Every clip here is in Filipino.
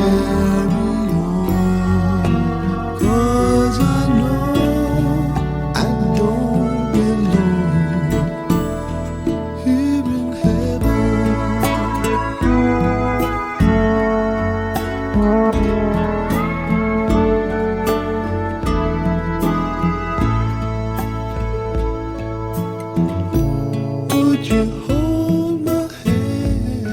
on, 'cause I know I don't belong here in heaven. Would you hold my hand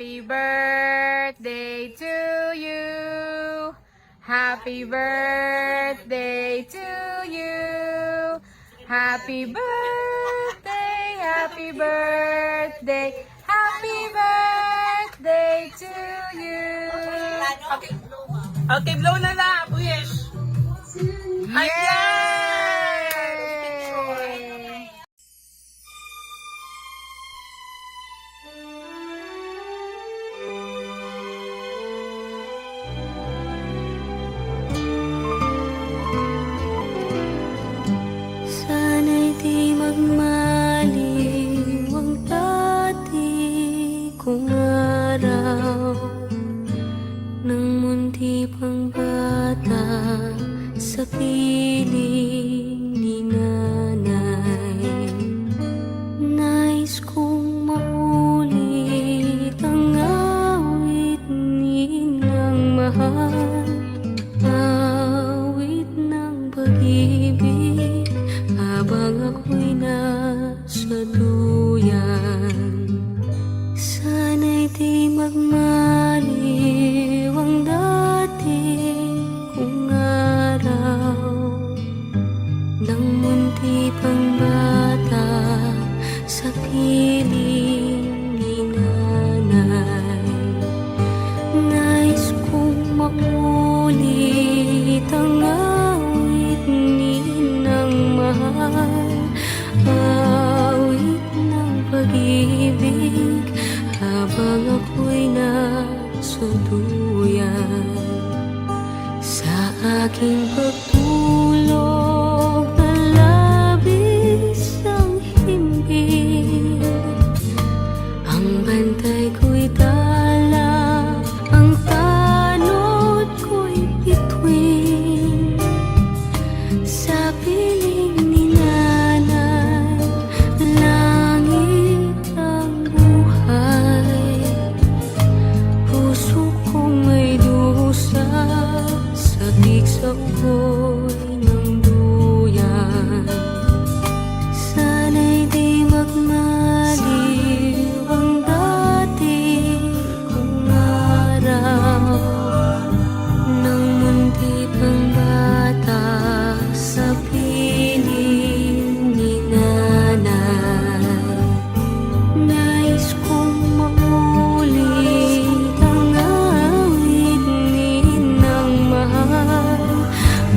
Happy birthday to you. Happy birthday to you. Happy birthday, happy birthday, happy birthday to you. Okay, blow na na, Buyesh. Yay! Sana'y di magmaliw ang dati kong araw nang munti pang bata sa piling ni nanay. Nais kong maulit ang awit ninang mahal, awit ng pag-ibig habang ako'y nasa duyan. Sana'y di magmaliw ang dati kong araw nang munti pang bata sa piling ni nanay. Nais kong maulit ang awit ninang mahal, awit ng pag-ibig habang ako'y nasa duyan. Sa aking pagtulog na labis ang himbing, ang bantay ko'y dala, ang tanod ko'y bituin. Sa piling ni nanay, langit ang buhay. Puso kong may dusa, sabik sa ukoy ng duyan. Sana'y di magmaliw ang dati kong araw nang munti pang bata sa piling ni nanay. Nais kong maulit ang awit ninang mahal,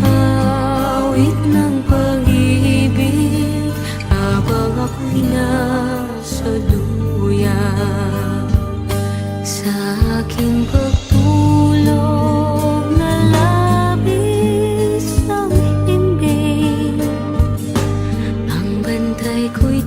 awit ng pag-ibig habang ako'y nasa duyan. Sa aking pagtulog na labis ang himbing, ang bantay ko'y